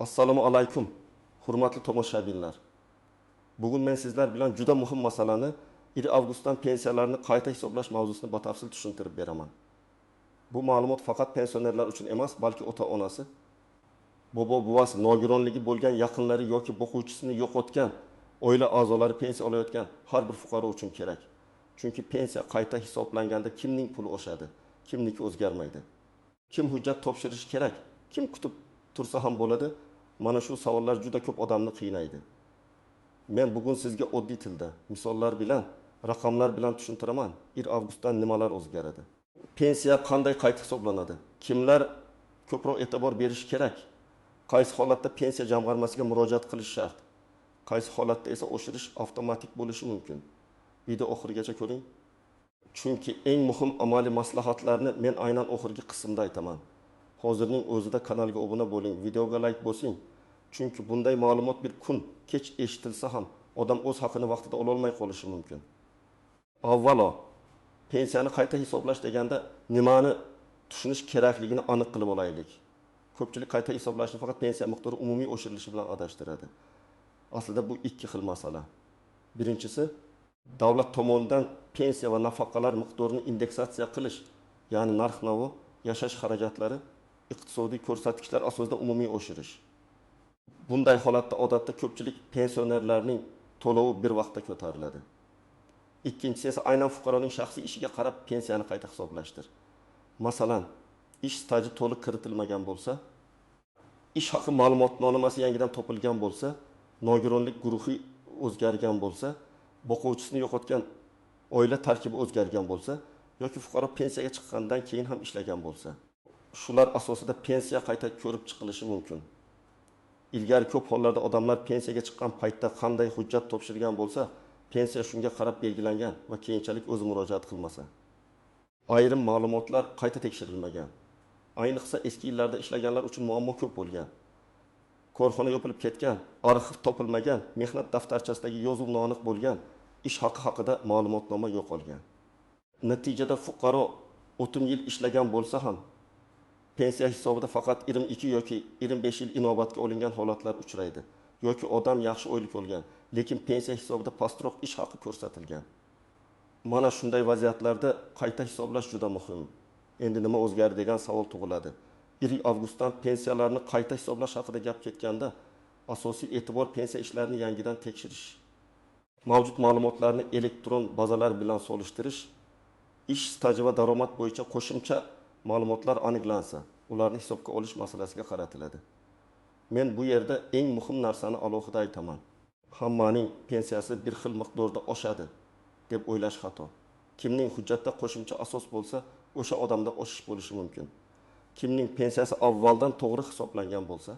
Assalomu alaykum, hurmatli tomoshabinlar. Bugun men sizlar bilan juda muhim masalani 1 avgustdan pensiyalarni qayta hisoblash mavzusini batafsil tushuntirib beraman. Bu ma'lumot faqat pensionerlar uchun emas, balki ota-onasi, bobo-buvasi, nogironligi bo'lgan yaqinlari yoki boquvchisini yo'qotgan, oila a'zolari pensiya olayotgan har bir fuqaro uchun kerak. Chunki pensiya qayta hisoblanganda kimning puli oshadi, kimniki o'zgarmaydi. Kim hujjat topshirishi kerak, kim kutib tursa ham bo'ladi? Mana shu savollar juda ko'p odamni qiynaydi. Men bugun sizga oddiy tilda, misollar bilan, raqamlar bilan tushuntiraman. 1 avgustdan nimalar o'zgaradi? Pensiya qanday qayta hisoblanadi? Kimlar ko'proq e'tibor berish kerak? Qaysi holatda pensiya jamg'armasiga murojaat qilish shart? Qaysi holatda esa oshirish avtomatik bo'lishi mumkin? Video oxirigacha ko'ring. Chunki eng muhim amaliy maslahatlarni men aynan oxirgi qismda aytaman. Hozirning o'zida kanalga obuna bo'ling, videoga like bosing. Chunki bunday ma'lumot bir kun kech eshitilsa ham odam o'z haqini vaqtida ola olmay qolishi mumkin. Avvalo, pensiyani qayta hisoblash deganda nimani tushunish kerakligini aniq qilib olaylik. Ko'pchilik qayta hisoblashni faqat pensiya miqdori umumiy oshirilishi bilan adashtiradi. Aslida bu ikki xil masala. Birinchisi, davlat tomonidan pensiya va nafaqalar miqdorini indeksatsiya qilish, ya'ni narx-navo, yashash xarajatlari, iqtisodiy ko'rsatkichlar asosida umumiy oshirish. Bunday holatda odatda ko'pchilik pensionerlarning to'lovi bir vaqtda ko'tariladi. Ikkinchisi esa aynan fuqaroning shaxsiy ishiga qarab pensiyani qayta hisoblashdir. Masalan, ish staji to'liq kiritilmagan bo'lsa, ish haqi ma'lumotnomasi yangidan topilgan bo'lsa, nogironlik guruhi o'zgargan bo'lsa, boquvchisini yo'qotgan oila tarkibi o'zgargan bo'lsa yoki fuqaro pensiyaga chiqqandan keyin ham ishlagan bo'lsa, shular asosida pensiya qayta ko'rib chiqilishi mumkin. Ilgari ko'p hollarda odamlar pensiyaga chiqqan paytda qanday hujjat topshirgan bo'lsa, pensiya shunga qarab belgilangan va keyinchalik o'zi murojaat qilmasa. Ayrim ma'lumotlar qayta tekshirilmagan. Ayniqsa eski yillarda ishlaganlar uchun muammo ko'p bo'lgan. Korxona yopilib ketgan, arxiv topilmagan, mehnat daftarchasidagi yozuv noaniq bo'lgan, ish haqi haqida ma'lumotnoma yo'qolgan. Natijada fuqaro 30 yil ishlagan bo'lsa ham pensiya hisobida faqat 22 yoki 25 yil inobatga olingan holatlar uchraydi. Yoki odam yaxshi o'ylik olgan, lekin pensiya hisobida pastroq ish haqi ko'rsatilgan. Mana shunday vaziyatlarda qayta hisoblash juda muhim. Endi nima o'zgardi degan savol tug'iladi. 1 avgustdan pensiyalarni qayta hisoblash haqida gap ketganda, asosiy e'tibor pensiya ishlarini yangidan tekshirish. Mavjud ma'lumotlarni elektron bazalar bilan solishtirish, ish staji va daromad bo'yicha qo'shimcha ma'lumotlar aniqlansa, ularni hisobga olish masalasiga qaratiladi. Men bu yerda eng muhim narsani alohida aytaman. Hammaning pensiyasi bir xil miqdorda oshadi deb o'ylash xato. Kimning hujjatda qo'shimcha asos bo'lsa, o'sha odamda oshish bo'lishi mumkin. Kimning pensiyasi avvaldan to'g'ri hisoblangan bo'lsa,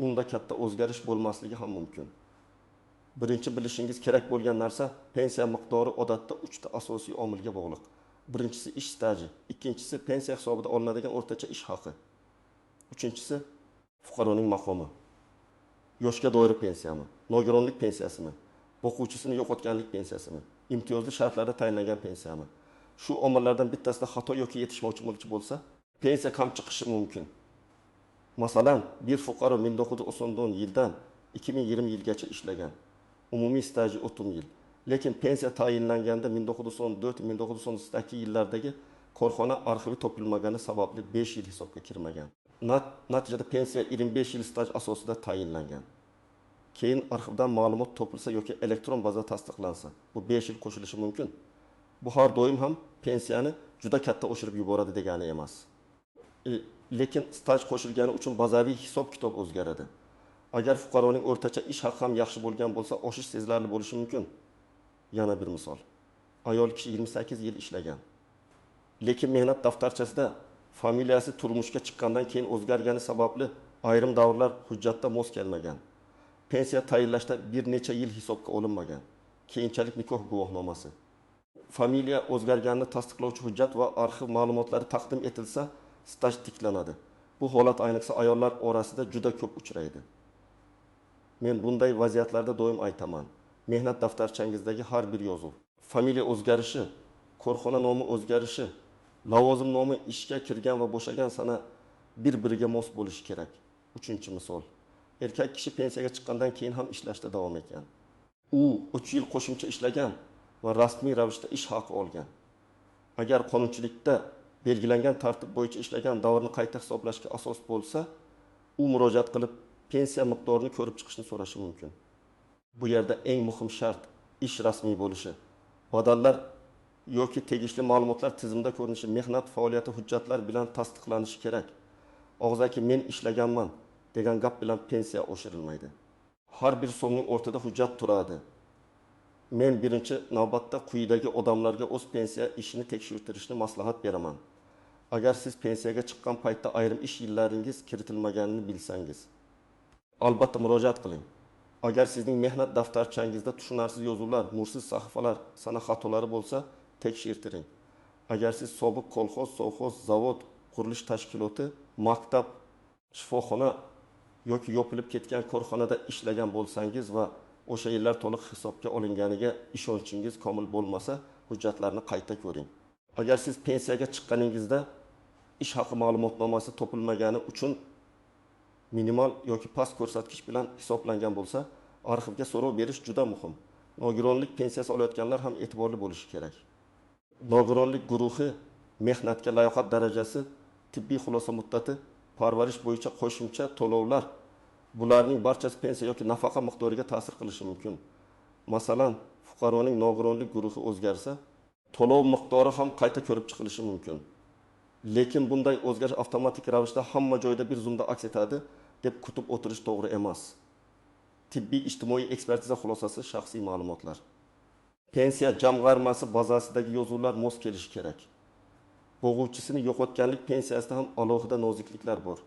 unda katta o'zgarish bo'lmasligi ham mumkin. Birinchi bilishingiz kerak bo'lgan narsa, pensiya miqdori odatda 3 ta asosiy omilga bog'liq. Birinchisi ish staji, ikkinchisi pensiya hisobida olinadigan o'rtacha ish haqi. Uchinchisi fuqaroning maqomi. Yoshga doir pensiyami, nogironlik pensiyasimi, boquvchisini yo'qotganlik pensiyasimi, imtiyozli shartlarda tayinlangan pensiyami. Shu omillardan bittasida xato yoki yetishmovchilik bo'lsa, pensiya kam chiqishi mumkin. Masalan, bir fuqaro 1990 yildan 2020 yilgacha ishlagan. Umumiy staji 30 yil. Lekin pensiya tayinlanganda 1994-1998 yillardagi korxona arxivi topilmagani sababli 5 yil hisobga kirmagan. Natijada pensiya 25 yil staj asosida tayinlangan. Keyin arxivdan ma'lumot topilsa yoki elektron baza tasdiqlansa, bu 5 yil qo'shilishi mumkin. Bu har doim ham pensiyani juda katta oshirib yuboradi degani emas. Lekin staj qo'shilgani uchun bazaviy hisob-kitob o'zgaradi. Agar fuqaroning o'rtacha ish haqi ham yaxshi bo'lgan bo'lsa, oshish sezilarli bo'lishi mumkin. Yana bir misol. Ayol kishi 28 yil ishlagan. Lekin mehnat daftarchasida familiyasi turmushga chiqqandan keyin o'zgargani sababli ayrim davrlar hujjatda mos kelmagan. Pensiya tayinlashda bir necha yil hisobga olinmagan. Keyinchalik nikoh guvohnomasi. Familiya o'zgarganini tasdiqlovchi hujjat va arxiv ma'lumotlari taqdim etilsa, staj tiklanadi. Bu holat ayniqsa ayollar orasida juda ko'p uchraydi. Men bunday vaziyatlarda doim aytaman. Mehnat daftarchangizdagi har bir yozuv, familiya o'zgarishi, korxona nomi o'zgarishi, lavozim nomi ishga kirgan va bo'shagan sana bir-biriga mos bo'lishi kerak. Uchinchi misol. Erkak kishi pensiyaga chiqqandan keyin ham ishlashda davom etgan. U 3 yil qo'shimcha ishlagan va rasmiy ravishda ish haqi olgan. Agar qonunchilikda belgilangan tartib bo'yicha ishlagan davrni qayta hisoblashga asos bo'lsa, u murojaat qilib pensiya miqdorini ko'rib chiqishni so'rashi mumkin. Bu yerda eng muhim shart ish rasmiy bo'lishi. Badallar yoki tegishli ma'lumotlar tizimda ko'rinishi, mehnat faoliyati hujjatlar bilan tasdiqlanishi kerak. Og'zaki men ishlaganman degan gap bilan pensiya oshirilmaydi. Har bir so'mning o'rtada hujjat turadi. Men birinchi navbatda quyidagi odamlarga o'z pensiya ishini tekshirtirishni maslahat beraman. Agar siz pensiyaga chiqqan paytda ayrim ish yillaringiz kiritilmaganini bilsangiz, albatta murojaat qiling. Agar sizning mehnat daftarchangizda tushunarsiz yozuvlar, nursiz sahifalar, sana xatolari bo'lsa, tekshirtiring. Agar siz sobiq kolxoz, sovxoz, zavod, qurilish tashkiloti, maktab, shifoxona yoki yopilib ketgan korxonada ishlagan bo'lsangiz va o'sha yillar to'liq hisobga olinganiga ishonchingiz komil bo'lmasa, hujjatlarni qayta ko'ring. Agar siz pensiyaga chiqqaningizda ish haqi ma'lumotnomasi topilmagani uchun minimal yoki past ko'rsatkich bilan hisoblangan bo'lsa, arxivga so'rov berish juda muhim. Nogironlik pensiyasi olayotganlar ham e'tiborli bo'lishi kerak. Nogironlik guruhi mehnatga layoqat darajasi, tibbiy xulosa muddati, parvarish bo'yicha qo'shimcha to'lovlar, bularning barchasi pensiya yoki nafaqa miqdoriga ta'sir qilishi mumkin. Masalan, fuqaroning nogironlik guruhi o'zgarsa, to'lov miqdori ham qayta ko'rib chiqilishi mumkin. Lekin bunday o'zgarish avtomatik ravishda hamma joyda bir zumda aks etadi deb kutib o'tirish to'g'ri emas. Tibbiy ijtimoiy ekspertiza xulosasi shaxsiy ma'lumotlar. Pensiya jamg'armasi bazasidagi yozuvlar mos kelishi kerak. Bo'g'uvchisini yo'qotganlik pensiyasida ham alohida nozikliklar bor.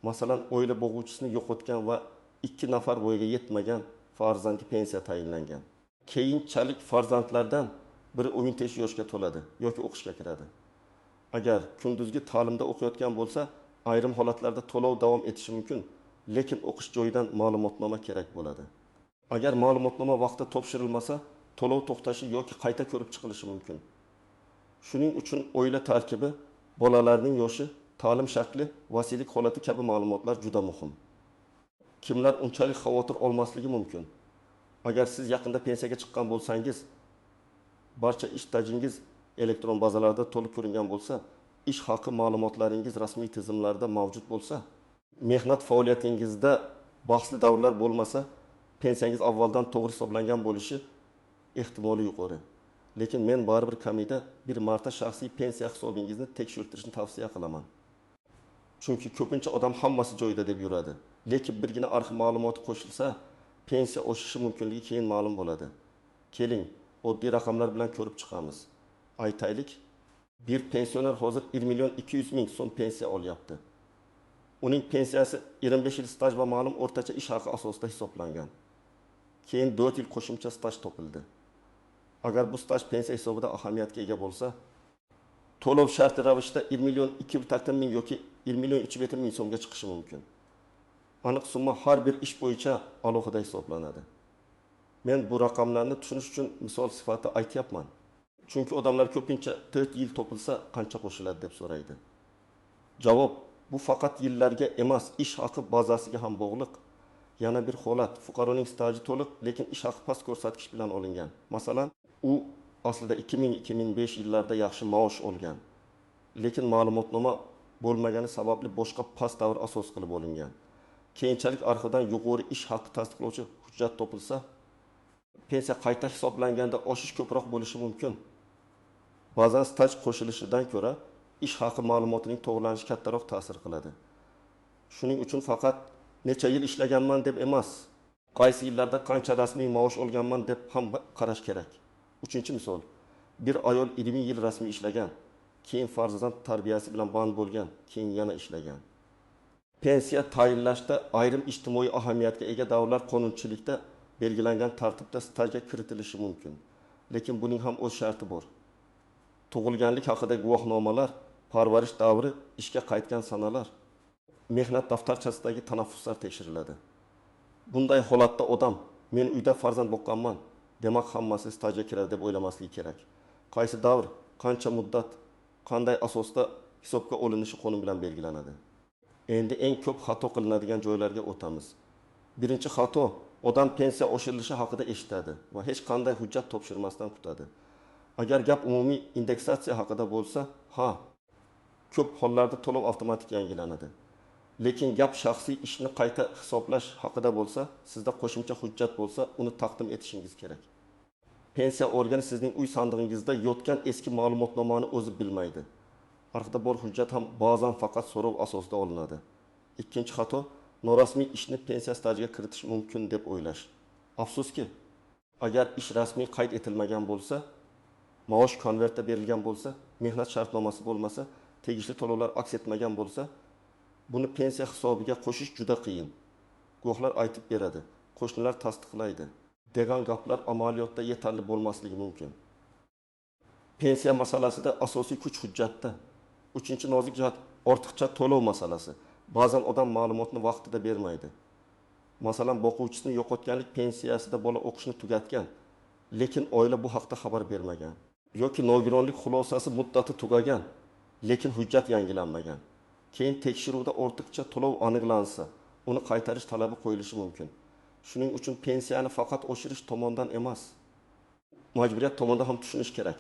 Masalan, oila bo'g'uvchisini yo'qotgan va 2 nafar voyaga yetmagan farzandga pensiya tayinlangan. Keyinchalik farzandlardan biri 17 yoshga to'ladi yoki o'qishga kiradi. Agar kunduzgi ta'limda o'qiyotgan bo'lsa, ayrim holatlarda to'lov davom etishi mumkin, lekin o'qish joyidan ma'lumotnoma kerak bo'ladi. Agar ma'lumotnoma vaqtida topshirilmasa, to'lov to'xtashi yoki qayta ko'rib chiqilishi mumkin. Shuning uchun oila tarkibi, bolalarning yoshi, ta'lim shakli, vasiylik holati kabi ma'lumotlar juda muhim. Kimlar unchalik xavotir olmasligi mumkin? Agar siz yaqinda pensiyaga chiqqan bo'lsangiz, barcha ish stajingiz elektron bazalarda to'liq ko'ringan bo'lsa, ish haqi ma'lumotlaringiz rasmiy tizimlarda mavjud bo'lsa, mehnat faoliyatingizda bahsli davrlar bo'lmasa, pensiyangiz avvaldan to'g'ri hisoblangan bo'lishi ehtimoli yuqori. Lekin men baribir kamida bir marta shaxsiy pensiya hisobingizni tekshirtirishni tavsiya qilaman. Chunki ko'pincha odam hammasi joyida deb yuradi. Lekin birgina arxiv ma'lumoti qo'shilsa, pensiya oshishi mumkinligi keyin ma'lum bo'ladi. Keling, oddiy raqamlar bilan ko'rib chiqamiz. Aytaylik, bir pensioner hozir 1.200.000 so'm pensiya olyapti. Uning pensiyasi 25 yil staj va ma'lum o'rtacha ish haqi asosida hisoblangan. Keyin 4 yil qo'shimcha staj topildi. Agar bu staj pensiya hisobida ahamiyatga ega bo'lsa, to'lov sharti ravishda 1.200.000 yoki 1.300.000 so'mga chiqishi mumkin. Aniq summa har bir ish bo'yicha alohida hisoblanadi. Men bu raqamlarni tushunish uchun misol sifatida aytyapman. Chunki odamlar ko'pincha 4 yil topilsa qancha qo'shiladi deb so'raydi. Javob: bu faqat yillarga emas, ish haqi bazasiga ham bog'liq. Yana bir holat, fuqaroning staji to'liq, lekin ish haqi past ko'rsatkich bilan olingan. Masalan, u aslida 2000-2005 yillarda yaxshi maosh olgan. Lekin ma'lumotnoma bo'lmagani sababli boshqa past davr asos qilib olingan. Keyinchalik arxivdan yuqori ish haqi tasdiqlovchi hujjat topilsa, pensiya qayta hisoblanganda oshish ko'proq bo'lishi mumkin. Ba'zan staj qo'shilishidan ko'ra ish haqi ma'lumotining to'g'rilanishi kattaroq ta'sir qiladi. Shuning uchun faqat necha yil ishlaganman deb emas, qaysi yillarda qancha rasmiy maosh olganman deb ham qarash kerak. Uchinchi misol, bir ayol 20 yil rasmiy ishlagan, keyin farzand tarbiyasi bilan band bo'lgan, keyin yana ishlagan. Pensiya tayinlashda ayrim ijtimoiy ahamiyatga ega davrlar qonunchilikda belgilangan tartibda stajga kiritilishi mumkin. Lekin buning ham o'z sharti bor. Tug'ilganlik haqida guvohnomalar, parvarish davri, ishga qaytgan sanalar, mehnat daftarchasidagi tanaffuslar tekshiriladi. Bunday holatda odam, men uyda farzand boqqanman, demak hammasi stajga kiradi deb o'ylamasligi kerak. Qaysi davr, qancha muddat, qanday asosda hisobga olinishi qonun bilan belgilanadi. Endi eng ko'p xato qilinadigan joylarga o'tamiz. Birinchi xato, odam pensiya oshirilishi haqida eshitadi va hech qanday hujjat topshirmasdan kutadi. Agar gap umumiy indeksatsiya haqida bo'lsa, ha, ko'p hollarda to'lov avtomatik yangilanadi. Lekin gap shaxsiy ishni qayta hisoblash haqida bo'lsa, sizda qo'shimcha hujjat bo'lsa, uni taqdim etishingiz kerak. Pensiya organi sizning uy sandig'ingizda yotgan eski ma'lumotnomani o'zi bilmaydi. Arxivda bor hujjat ham ba'zan faqat so'rov asosida olinadi. Ikkinchi xato, norasmiy ishni pensiya stajiga kiritish mumkin deb o'ylash. Afsuski, agar ish rasmiy qayd etilmagan bo'lsa, maosh konvertda berilgan bo'lsa, mehnat shartnomasi bo'lmasa, tegishli to'lovlar aks etmagan bo'lsa, buni pensiya hisobiga qo'shish juda qiyin. Guvohlar aytib beradi, qo'shnilar tasdiqlaydi degan gaplar amaliyotda yetarli bo'lmasligi mumkin. Pensiya masalasida asosiy kuch hujjatda. Uchinchi nozik jihat ortiqcha to'lov masalasi. Ba'zan odam ma'lumotni vaqtida bermaydi. Masalan, boquvchisini yo'qotganlik pensiyasida bola o'qishni tugatgan, lekin oila bu haqda xabar bermagan. Yoki nogironlik xulosasi muddati tugagan, lekin hujjat yangilanmagan. Keyin tekshiruvda ortiqcha to'lov aniqlansa, uni qaytarish talabi qo'yilishi mumkin. Shuning uchun pensiyani faqat oshirish tomondan emas, majburiyat tomondan ham tushunish kerak.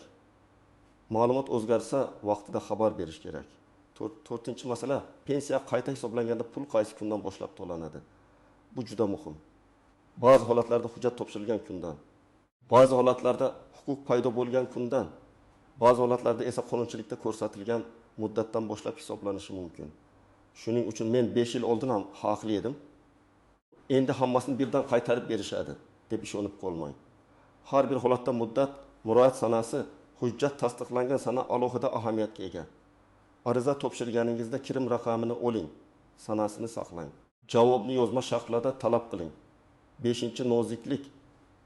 Ma'lumot o'zgarsa, vaqtida xabar berish kerak. To'rtinchi masala, pensiya qayta hisoblanganda pul qaysi kundan boshlab to'lanadi? Bu juda muhim. Ba'zi holatlarda hujjat topshirilgan kundan, ba'zi holatlarda huquq paydo bo'lgan kundan, ba'zi holatlarda esa qonunchilikda ko'rsatilgan muddatdan boshlab hisoblanishi mumkin. Shuning uchun men 5 yil oldin ham haqli edim. Endi hammasini birdan qaytarib berishadi deb ishonib qolmang. Har bir holatda muddat, murojaat sanasi, hujjat tasdiqlangan sana alohida ahamiyatga ega. Ariza topshirganingizda kirim raqamini oling, sanasini saqlang. Javobni yozma shaklida talab qiling. 5-noziklik,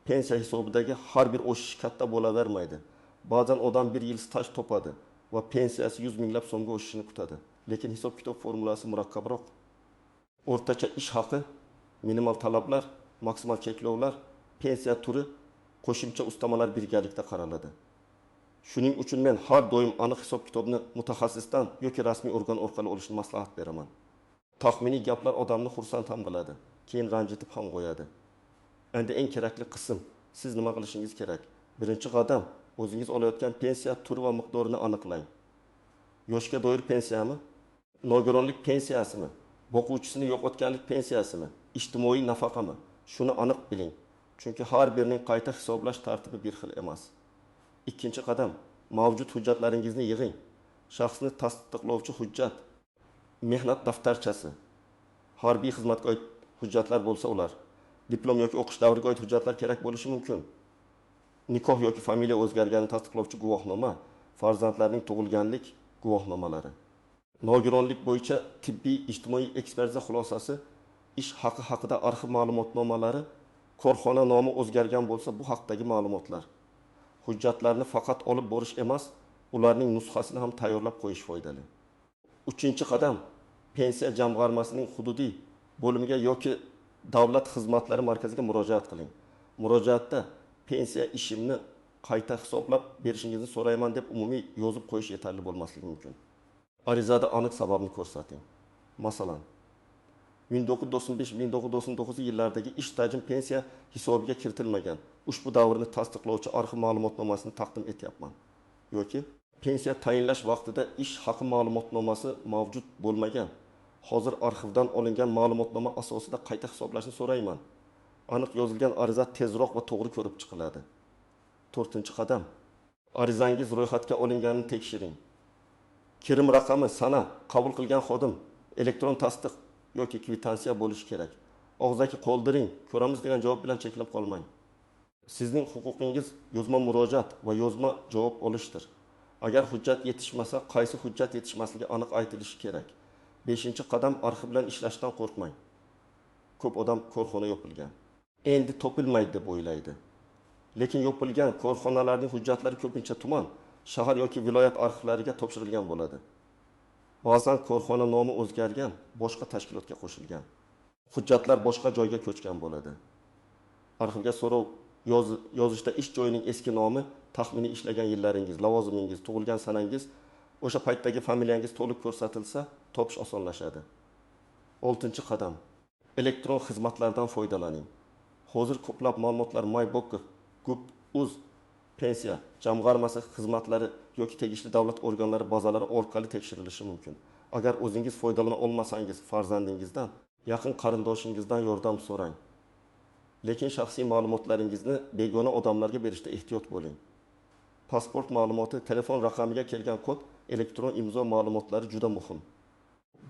pensiya hisobidagi har bir o'sish katta bo'lavermaydi. Ba'zan odam 1 yil staj topadi va pensiyasi 100 minglab so'mga o'sishini kutadi. Lekin hisob-kitob formulasi murakkabroq. O'rtacha ish haqi, minimal talablar, maksimal cheklovlar, pensiya turi, qo'shimcha ustamalar birgalikda qaraladi. Shuning uchun men har doim aniq hisob-kitobni mutaxassisdan yoki rasmiy organ orqali olishni maslahat beraman. Taxminiy gaplar odamni xursand ham qiladi, keyin ranjitib ham qo'yadi. Endi eng kerakli qism, siz nima qilishingiz kerak? Birinchi qadam, o'zingiz olayotgan pensiya turi va miqdorini aniqlang. Yoshga doir pensiyami? Nogironlik pensiyasimi? Boquvchisini yo'qotganlik pensiyasimi? Ijtimoiy nafaqami? Shuni aniq biling. Chunki har birining qayta hisoblash tartibi bir xil emas. Ikkinchi qadam, mavjud hujjatlaringizni yig'ing. Shaxsni tasdiqlovchi hujjat, mehnat daftarchasi, harbiy xizmatga oid hujjatlar bo'lsa ular, diplom yoki o'qish davriga oid hujjatlar kerak bo'lishi mumkin. Nikoh yoki familiya o'zgarganini tasdiqlovchi guvohnoma, farzandlarning tug'ilganlik guvohnomalari. Nogironlik bo'yicha tibbiy ijtimoiy ekspertiza xulosasi, ish haqi haqida arxiv ma'lumotnomalari, korxona nomi o'zgargan bo'lsa bu haqdagi ma'lumotlar. Hujjatlarni faqat olib borish emas, ularning nusxasini ham tayyorlab qo'yish foydali. Uchinchi qadam, pensiya jamg'armasining hududiy bo'limiga yoki davlat xizmatlari markaziga murojaat qiling. Murojaatda pensiya ishimni qayta hisoblab berishingizni so'rayman deb umumiy yozib qo'yish yetarli bo'lmasligi mumkin. Arizada aniq sababni ko'rsating. Masalan, 1995-1999 yillardagi ish stajim pensiya hisobiga kiritilmagan. Ushbu davrni tasdiqlovchi arxiv ma'lumotnomasini taqdim etyapman. Yoki pensiya tayinlash vaqtida ish haqi ma'lumotnomasi mavjud bo'lmagan. Hozir arxivdan olingan ma'lumotnoma asosida qayta hisoblashni so'rayman. Aniq yozilgan ariza tezroq va to'g'ri ko'rib chiqiladi. 4-qadam. Arizangiz ro'yxatga olinganini tekshiring. Kirim raqami, sana, qabul qilgan xodim, elektron tasdiq yoki kvitansiya bo'lishi kerak. Og'zaki qoldiring, ko'ramiz degan javob bilan chekilib qolmang. Sizning huquqingiz yozma murojaat va yozma javob olishdir. Agar hujjat yetishmasa, qaysi hujjat yetishmasligi aniq aytilishi kerak. 5-qadam, arxiv bilan ishlashdan qo'rqmang. Ko'p odam korxona yopilgan, endi topilmaydi deb o'ylaydi. Lekin yopilgan korxonalarning hujjatlari ko'pincha tuman, shahar yoki viloyat arxivlariga topshirilgan bo'ladi. Ba'zan korxona nomi o'zgargan, boshqa tashkilotga qo'shilgan. Hujjatlar boshqa joyga ko'chgan bo'ladi. Arxivga so'rov yozishda ish joyining eski nomi, taxminiy ishlagan yillaringiz, lavozimingiz, tug'ilgan sanangiz, o'sha paytdagi familiyangiz to'liq ko'rsatilsa, topish osonlashadi. 6 qadam. Elektron xizmatlardan foydalaning. Hozir ko'plab ma'lumotlar MyBoker, Gub.uz, pensiya jamg'armasi xizmatlari yoki tegishli davlat organlari bazalari orqali tekshirilishi mumkin. Agar o'zingiz foydalana olmasangiz farzandingizdan, yaqin qarindoshingizdan yordam so'rang. Lekin shaxsiy ma'lumotlaringizni begona odamlarga berishda ehtiyot bo'ling. Pasport ma'lumoti, telefon raqamiga kelgan kod, elektron imzo ma'lumotlari juda muhim.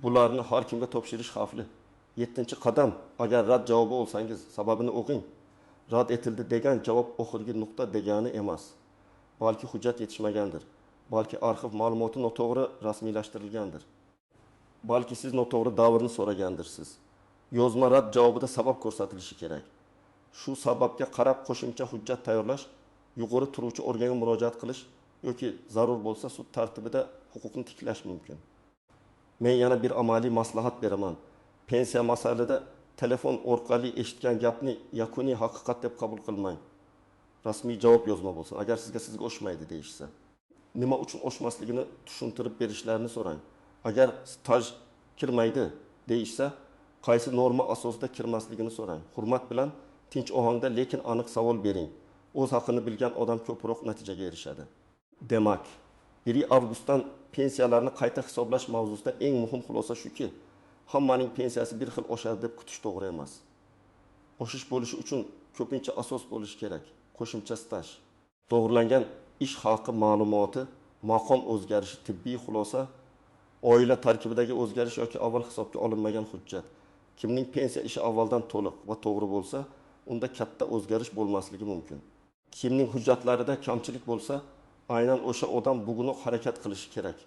Bularni har kimga topshirish xavfli. 7-qadam, agar rad javobi olsangiz, sababini o'qing. Rad etildi degan javob oxirgi nuqta degani emas. Balki hujjat yetishmagandir. Balki arxiv ma'lumoti noto'g'ri rasmiylashtirilgandir. Balki siz noto'g'ri davrni so'ragandirsiz. Yozma rad javobida sabab ko'rsatilishi kerak. Shu sababga qarab qo'shimcha hujjat tayyorlash, yuqori turuvchi organga murojaat qilish yoki zarur bo'lsa sud tartibida huquqni tiklash mumkin. Men yana bir amaliy maslahat beraman. Pensiya masalasida telefon orqali eshitgan gapni yakuniy haqiqat deb qabul qilmang. Rasmiy javob yozma bo'lsin. Agar sizga o'shmaydi deyishsa, nima uchun o'shmasligini tushuntirib berishlarini so'rang. Agar staj kirmaydi deyishsa, qaysi norma asosida kirmasligini so'rang. Hurmat bilan tinch ohangda lekin aniq savol bering. O'z haqini bilgan odam ko'proq natijaga erishadi. Demak, 1 avgustdan pensiyalarni qayta hisoblash mavzusida eng muhim xulosa shuki, hammaning pensiyasi bir xil oshadi deb kutish to'g'ri emas. Oshish bo'lishi uchun ko'pincha asos bo'lishi kerak. Qo'shimcha staj, to'g'rilangan ish haqi ma'lumoti, maqom o'zgarishi, tibbiy xulosa, oila tarkibidagi o'zgarish yoki avval hisobga olinmagan hujjat. Kimning pensiya ishi avvaldan to'liq va to'g'ri bo'lsa, unda katta o'zgarish bo'lmasligi mumkin. Kimning hujjatlarida kamchilik bo'lsa, aynan o'sha odam bugunoq harakat qilishi kerak.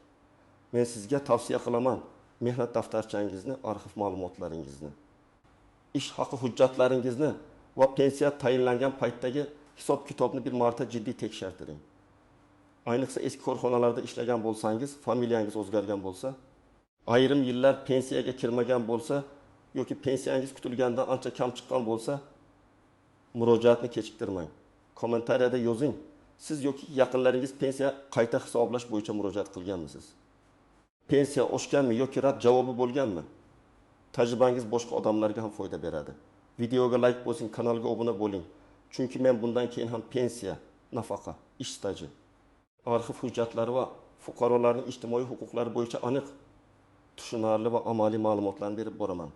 Men sizga tavsiya qilaman, mehnat daftarchangizni, arxiv ma'lumotlaringizni, ish haqi hujjatlaringizni va pensiya tayinlangan paytdagi hisob-kitobni bir marta jiddiy tekshirtiring. Ayniqsa eski korxonalarda ishlagan bo'lsangiz, familiyangiz o'zgargan bo'lsa, ayrim yillar pensiyaga kirmagan bo'lsa yoki pensiyangiz kutilgandan ancha kam chiqqan bo'lsa, murojaatni kechiktirmang. Kommentariyada yozing. Siz yoki yaqinlaringiz pensiya qayta hisoblash bo'yicha murojaat qilganmisiz? Pensiya oshganmi yoki rad javobi bo'lganmi? Tajribangiz boshqa odamlarga ham foyda beradi. Videoga like bosing, kanalga obuna bo'ling. Chunki men bundan keyin ham pensiya, nafaqa, ish staji, arxiv hujjatlari va fuqarolarning ijtimoiy huquqlari bo'yicha aniq, tushunarli va amaliy ma'lumotlarni berib boraman.